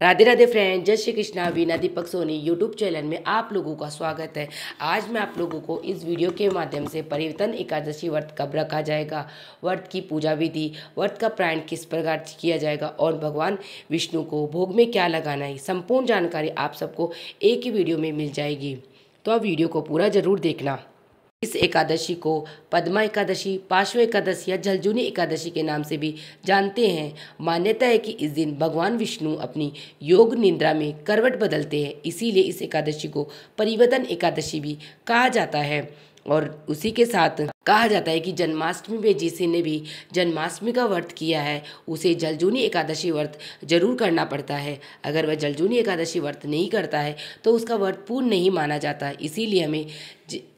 Radhe Radhe friend, जय Shri Krishna. Veena Deepak Soni YouTube channel में आप लोगों का स्वागत है। आज मैं आप लोगों को इस वीडियो के माध्यम से परिवर्तन एकादशी व्रत कब रखा जाएगा, व्रत की पूजा विधि, व्रत का प्रायण किस प्रकार किया जाएगा और भगवान विष्णु को भोग में क्या लगाना है, संपूर्ण जानकारी आप सबको एक ही वीडियो में मिल जाएगी। तो आप वीडियो को पूरा जरूर देखना। इस एकादशी को पद्मा एकादशी, पार्श्व एकादशी या जलजूनी एकादशी के नाम से भी जानते हैं। मान्यता है कि इस दिन भगवान विष्णु अपनी योग निद्रा में करवट बदलते हैं, इसीलिए इस एकादशी को परिवर्तन एकादशी भी कहा जाता है। और उसी के साथ कहा जाता है कि जन्माष्टमी में जिसने भी जन्माष्टमी का व्रत किया है उसे जलजूनी एकादशी व्रत जरूर करना पड़ता है। अगर वह जलजूनी एकादशी व्रत नहीं करता है तो उसका व्रत पूर्ण नहीं माना जाता। इसीलिए हमें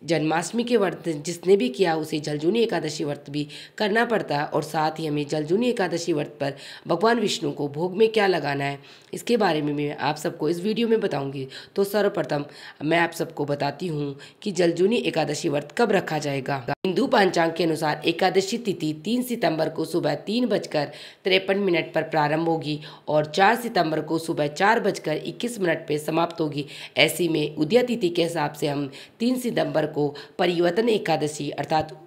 जन्माष्टमी के व्रत जिसने भी किया उसे जलजूनी एकादशी व्रत भी करना पड़ता है। और साथ ही हमें जलजूनी एकादशी व्रत पर भगवान विष्णु को भोग में क्या लगाना है इसके बारे में मैं आप सबको इस वीडियो में बताऊंगी। तो सर्वप्रथम मैं आप सबको बताती हूँ कि जलजूनी एकादशी व्रत कब रखा जाएगा। हिंदू पंचांग के अनुसार एकादशी तिथि 3 सितंबर को सुबह 3:53 पर प्रारंभ होगी और 4 सितंबर को सुबह 4:21 पर समाप्त होगी। ऐसी में उदय तिथि के हिसाब से हम 3 सितंबर को परिवर्तन एकादशी अर्थात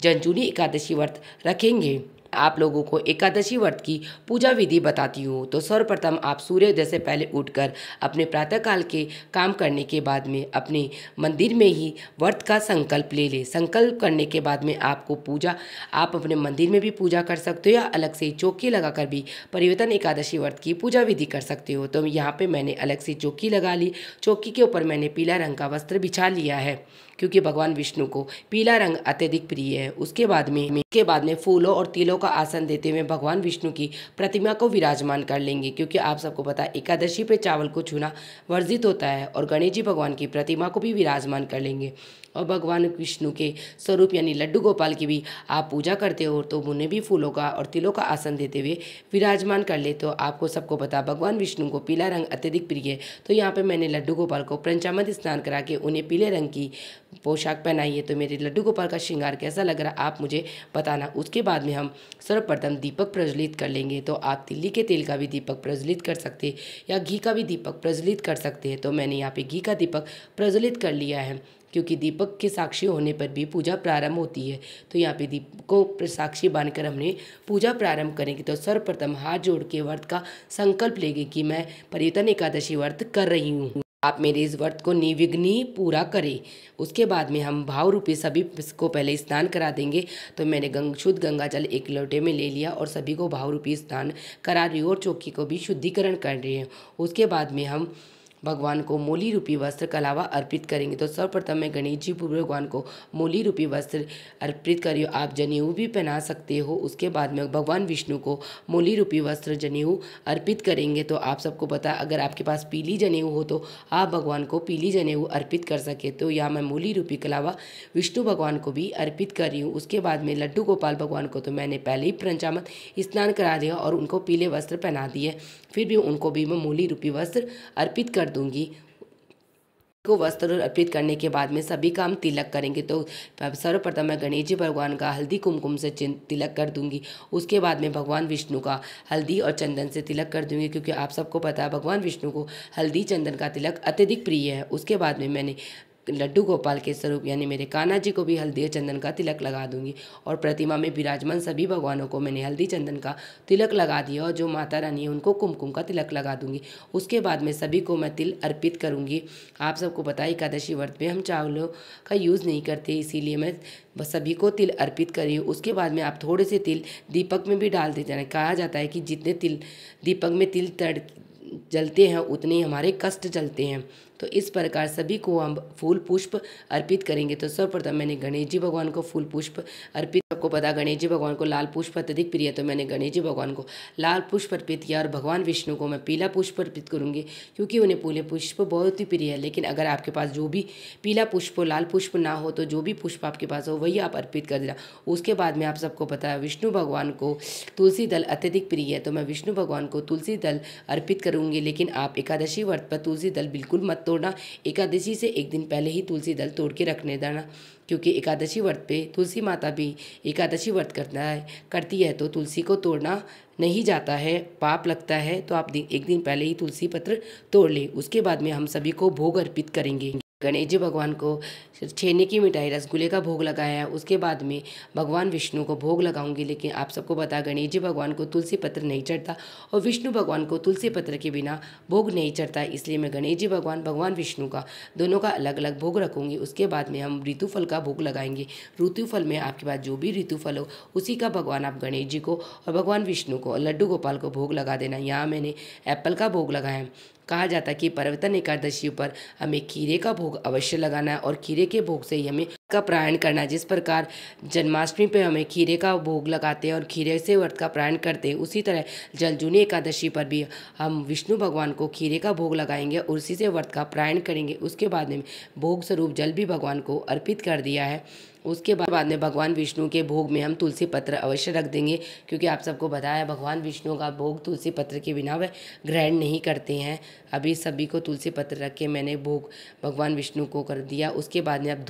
जलजूनी एकादशी व्रत रखेंगे। आप लोगों को एकादशी व्रत की पूजा विधि बताती हूँ। तो सर्वप्रथम आप सूर्योदय से पहले उठकर अपने प्रातःकाल के काम करने के बाद में अपने मंदिर में ही व्रत का संकल्प ले लें। संकल्प करने के बाद में आपको पूजा आप अपने मंदिर में भी पूजा कर सकते हो या अलग से चौकी लगाकर भी परिवर्तन एकादशी व्रत की पूजा विधि कर सकते हो। तो यहाँ पर मैंने अलग से चौकी लगा ली। चौकी के ऊपर मैंने पीला रंग का वस्त्र बिछा लिया है क्योंकि भगवान विष्णु को पीला रंग अत्यधिक प्रिय है। उसके बाद में फूलों और तिलों का आसन देते हुए भगवान विष्णु की प्रतिमा को विराजमान कर लेंगे, क्योंकि आप सबको पता है एकादशी पे चावल को छूना वर्जित होता है। और गणेश जी भगवान की प्रतिमा को भी विराजमान कर लेंगे और भगवान विष्णु के स्वरूप यानी लड्डू गोपाल की भी आप पूजा करते हो तो उन्हें भी फूलों का और तिलों का आसन देते हुए विराजमान कर ले। तो आपको सबको पता भगवान विष्णु को पीला रंग अत्यधिक प्रिय है। तो यहाँ पे मैंने लड्डू गोपाल को पंचामृत स्नान करा के उन्हें पीले रंग की पोशाक पहनाई है। तो मेरे लड्डू गोपाल का श्रृंगार कैसा लग रहा आप मुझे बताना। उसके बाद में हम सर्वप्रथम दीपक प्रज्वलित कर लेंगे। तो आप तिल्ली के तेल का भी दीपक प्रज्वलित कर सकते हैं या घी का भी दीपक प्रज्वलित कर सकते हैं। तो मैंने यहाँ पे घी का दीपक प्रज्वलित कर लिया है क्योंकि दीपक के साक्षी होने पर भी पूजा प्रारंभ होती है। तो यहाँ पे दीपक को साक्षी बांधकर हमने पूजा प्रारंभ करेंगे। तो सर्वप्रथम हाथ जोड़ के व्रत का संकल्प लेंगे कि मैं परिवर्तन एकादशी व्रत कर रही हूँ, आप मेरे इस व्रत को निर्विघ्न पूरा करें। उसके बाद में हम भाव रूपी सभी को पहले स्नान करा देंगे। तो मैंने शुद्ध गंगा जल एक लोटे में ले लिया और सभी को भाव रूपी स्नान करा रही हूँ और चौकी को भी शुद्धिकरण कर रहे हैं। उसके बाद में हम भगवान को मोली रूपी वस्त्र कलावा अर्पित करेंगे। तो सर्वप्रथम मैं गणेश जी भगवान को मोली रूपी वस्त्र अर्पित करिए। आप जनेऊ भी पहना सकते हो। उसके बाद में भगवान विष्णु को मोली रूपी वस्त्र जनेऊ अर्पित करेंगे। तो आप सबको पता अगर आपके पास पीली जनेऊ हो तो आप भगवान को पीली जनेऊ अर्पित कर सके। तो यहाँ मैं मोली रूपी कलावा विष्णु भगवान को भी अर्पित कर रही हूँ। उसके बाद में लड्डू गोपाल भगवान को तो मैंने पहले ही पंचामृत स्नान करा दिया और उनको पीले वस्त्र पहना दिए। फिर भी उनको भी मैं मोली रूपी वस्त्र अर्पित कर दूंगी। को वस्त्र अर्पित करने के बाद में सभी काम तिलक करेंगे। तो सर्वप्रथम मैं गणेश जी भगवान का हल्दी कुमकुम से तिलक कर दूंगी। उसके बाद में भगवान विष्णु का हल्दी और चंदन से तिलक कर दूंगी, क्योंकि आप सबको पता है भगवान विष्णु को हल्दी चंदन का तिलक अत्यधिक प्रिय है। उसके बाद में मैंने लड्डू गोपाल के स्वरूप यानी मेरे कान्हा जी को भी हल्दी और चंदन का तिलक लगा दूंगी। और प्रतिमा में विराजमान सभी भगवानों को मैंने हल्दी चंदन का तिलक लगा दिया और जो माता रानी है उनको कुमकुम का तिलक लगा दूंगी। उसके बाद में सभी को मैं तिल अर्पित करूंगी। आप सबको पता है एकादशी व्रत में हम चावलों का यूज़ नहीं करते, इसीलिए मैं बस सभी को तिल अर्पित करी हूँ। उसके बाद में आप थोड़े से तिल दीपक में भी डाल देते हैं। कहा जाता है कि जितने तिल दीपक में तिल जलते हैं उतने ही हमारे कष्ट जलते हैं। तो इस प्रकार सभी को हम फूल पुष्प अर्पित करेंगे। तो सर्वप्रथम मैंने गणेश जी भगवान को फूल पुष्प अर्पित, आपको पता गणेश जी भगवान को लाल पुष्प अत्यधिक प्रिय है। तो मैंने गणेश जी भगवान को लाल पुष्प अर्पित किया और भगवान विष्णु को मैं पीला पुष्प अर्पित करूंगी, क्योंकि उन्हें पीले पुष्प बहुत ही प्रिय है। लेकिन अगर आपके पास जो भी पीला पुष्प लाल पुष्प ना हो तो जो भी पुष्प आपके पास हो वही आप अर्पित कर देना। उसके बाद में आप सबको पता है विष्णु भगवान को तुलसी दल अत्यधिक प्रिय है। तो मैं विष्णु भगवान को तुलसी दल अर्पित करूंगी। लेकिन आप एकादशी व्रत पर तुलसी दल बिल्कुल मत तोड़ना, एकादशी से एक दिन पहले ही तुलसी दल तोड़ के रखने देना, क्योंकि एकादशी व्रत पे तुलसी माता भी एकादशी व्रत करती है तो तुलसी को तोड़ना नहीं जाता है, पाप लगता है। तो आप एक दिन पहले ही तुलसी पत्र तोड़ लें। उसके बाद में हम सभी को भोग अर्पित करेंगे। गणेश जी भगवान को छेने की मिठाई रसगुल्ले का भोग लगाया है, उसके बाद में भगवान विष्णु को भोग लगाऊंगी। लेकिन आप सबको पता गणेश जी भगवान को तुलसी पत्र नहीं चढ़ता और विष्णु भगवान को तुलसी पत्र के बिना भोग नहीं चढ़ता, इसलिए मैं गणेश जी भगवान विष्णु का दोनों का अलग अलग भोग रखूंगी। उसके बाद में हम ऋतु फल का भोग लगाएंगे। ऋतु फल में आपके पास जो भी ऋतु फल हो उसी का भगवान आप गणेश जी को और भगवान विष्णु को और लड्डू गोपाल को भोग लगा देना। यहाँ मैंने एप्पल का भोग लगाया है। कहा जाता है कि परिवर्तन एकादशी पर हमें खीरे का भोग अवश्य लगाना है और खीरे के भोग से ही हमें का प्रायण करना है। जिस प्रकार जन्माष्टमी पे हमें खीरे का भोग लगाते हैं और खीरे से व्रत का प्रायण करते हैं, उसी तरह जलजूनी एकादशी पर भी हम विष्णु भगवान को खीरे का भोग लगाएंगे और उसी से व्रत का प्रायण करेंगे। उसके बाद में भोग स्वरूप जल भी भगवान को अर्पित कर दिया है। उसके बाद में भगवान विष्णु के भोग में हम तुलसी पत्र अवश्य रख देंगे, क्योंकि आप सबको बताया भगवान विष्णु का भोग तुलसी पत्र के बिना वह ग्रहण नहीं करते हैं। अभी सभी को तुलसी पत्र रख के मैंने भोग भगवान विष्णु को कर दिया। उसके बाद में आप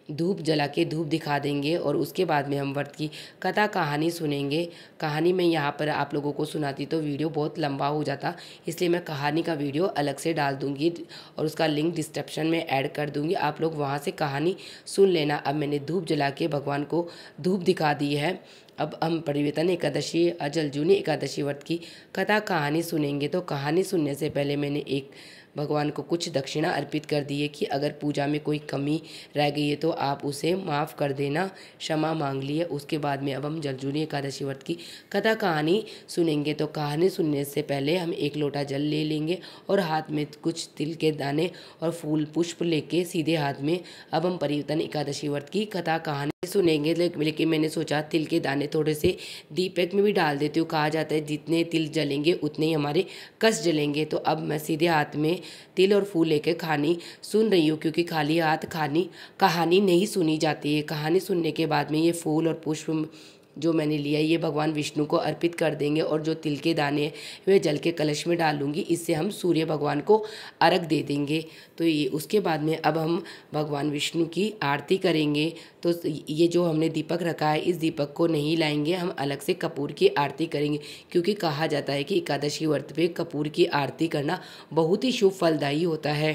धूप जला के धूप दिखा देंगे और उसके बाद में हम व्रत की कथा कहानी सुनेंगे। कहानी मैं यहाँ पर आप लोगों को सुनाती तो वीडियो बहुत लंबा हो जाता, इसलिए मैं कहानी का वीडियो अलग से डाल दूँगी और उसका लिंक डिस्क्रिप्शन में ऐड कर दूँगी, आप लोग वहाँ से कहानी सुन लेना। अब मैंने धूप जला के भगवान को धूप दिखा दी है। अब हम परिवर्तन एकादशी जलजूनी एकादशी व्रत की कथा कहानी सुनेंगे। तो कहानी सुनने से पहले मैंने एक भगवान को कुछ दक्षिणा अर्पित कर दी है कि अगर पूजा में कोई कमी रह गई है तो आप उसे माफ़ कर देना, क्षमा मांग लिए। उसके बाद में अब हम जलजूनी एकादशी व्रत की कथा कहानी सुनेंगे। तो कहानी सुनने से पहले हम एक लोटा जल ले लेंगे और हाथ में कुछ तिल के दाने और फूल पुष्प लेके सीधे हाथ में अब हम परिवर्तन एकादशी व्रत की कथा कहानी सुनेंगे। लेकिन मैंने सोचा तिल के दाने थोड़े से दीपक में भी डाल देती हूँ। कहा जाता है जितने तिल जलेंगे उतने ही हमारे कष्ट जलेंगे। तो अब मैं सीधे हाथ में तिल और फूल लेकर कहानी सुन रही हूँ, क्योंकि खाली हाथ कहानी नहीं सुनी जाती है। कहानी सुनने के बाद में ये फूल और पुष्प जो मैंने लिया ये भगवान विष्णु को अर्पित कर देंगे और जो तिल के दाने वे जल के कलश में डालूंगी, इससे हम सूर्य भगवान को अर्घ दे देंगे। तो ये उसके बाद में अब हम भगवान विष्णु की आरती करेंगे। तो ये जो हमने दीपक रखा है इस दीपक को नहीं लाएंगे, हम अलग से कपूर की आरती करेंगे, क्योंकि कहा जाता है कि एकादशी व्रत पे कपूर की आरती करना बहुत ही शुभ फलदायी होता है।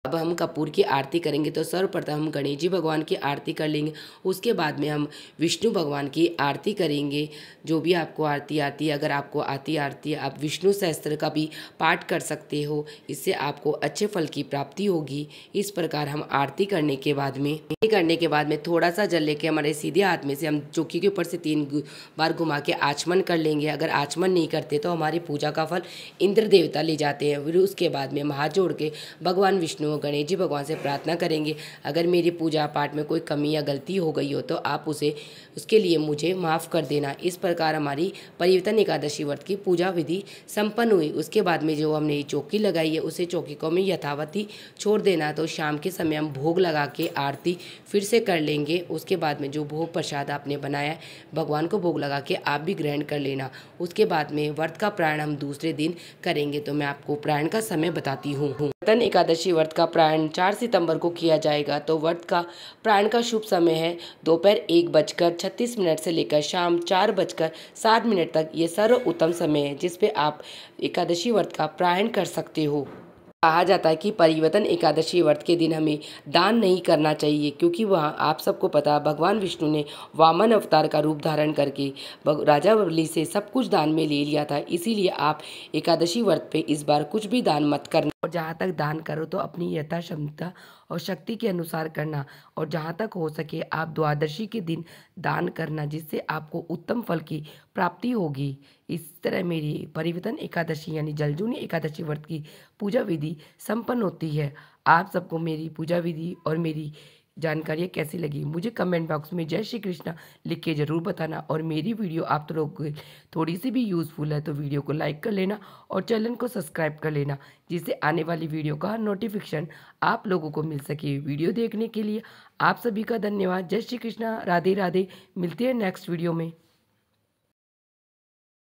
अब हम कपूर की आरती करेंगे। तो सर्वप्रथम हम गणेश जी भगवान की आरती कर लेंगे, उसके बाद में हम विष्णु भगवान की आरती करेंगे। जो भी आपको आरती आती है, अगर आपको आरती है आप विष्णु सहस्त्र का भी पाठ कर सकते हो, इससे आपको अच्छे फल की प्राप्ति होगी। इस प्रकार हम आरती करने के बाद में थोड़ा सा जल लेके हमारे सीधे हाथ में से हम चौकी के ऊपर से 3 बार घुमा के आचमन कर लेंगे। अगर आचमन नहीं करते तो हमारी पूजा का फल इंद्र देवता ले जाते हैं। फिर उसके बाद में हम हाथ जोड़ के भगवान विष्णु गणेश जी भगवान से प्रार्थना करेंगे, अगर मेरी पूजा पाठ में कोई कमी या गलती हो गई हो तो आप उसके लिए मुझे माफ़ कर देना। इस प्रकार हमारी परिवर्तन एकादशी व्रत की पूजा विधि संपन्न हुई। उसके बाद में जो हमने चौकी लगाई है उसे चौकी को हमें यथावती छोड़ देना। तो शाम के समय हम भोग लगा के आरती फिर से कर लेंगे। उसके बाद में जो भोग प्रसाद आपने बनाया है भगवान को भोग लगा के आप भी ग्रहण कर लेना। उसके बाद में व्रत का प्रायण हम दूसरे दिन करेंगे। तो मैं आपको प्रायण का समय बताती हूँ। परिवर्तन एकादशी व्रत का प्रायण 4 सितंबर को किया जाएगा। तो व्रत का प्रायण का शुभ समय है दोपहर 1:36 से लेकर शाम 4:07 तक। ये सर्वोत्तम समय है जिस पे आप एकादशी व्रत का प्रायण कर सकते हो। कहा जाता है कि परिवर्तन एकादशी व्रत के दिन हमें दान नहीं करना चाहिए, क्योंकि वहाँ आप सबको पता भगवान विष्णु ने वामन अवतार का रूप धारण करके राजा बलि से सब कुछ दान में ले लिया था। इसीलिए आप एकादशी व्रत पे इस बार कुछ भी दान मत करना, और जहाँ तक दान करो तो अपनी यथा क्षमता और शक्ति के अनुसार करना, और जहाँ तक हो सके आप द्वादशी के दिन दान करना, जिससे आपको उत्तम फल की प्राप्ति होगी। इस तरह मेरी परिवर्तन एकादशी यानी जलजूनी एकादशी व्रत की पूजा विधि संपन्न होती है। आप सबको मेरी पूजा विधि और मेरी जानकारियाँ कैसी लगी मुझे कमेंट बॉक्स में जय श्री कृष्णा लिख के ज़रूर बताना। और मेरी वीडियो आप लोगों को थोड़ी सी भी यूज़फुल है तो वीडियो को लाइक कर लेना और चैनल को सब्सक्राइब कर लेना, जिससे आने वाली वीडियो का नोटिफिकेशन आप लोगों को मिल सके। वीडियो देखने के लिए आप सभी का धन्यवाद। जय श्री कृष्णा, राधे राधे। मिलते हैं नेक्स्ट वीडियो में।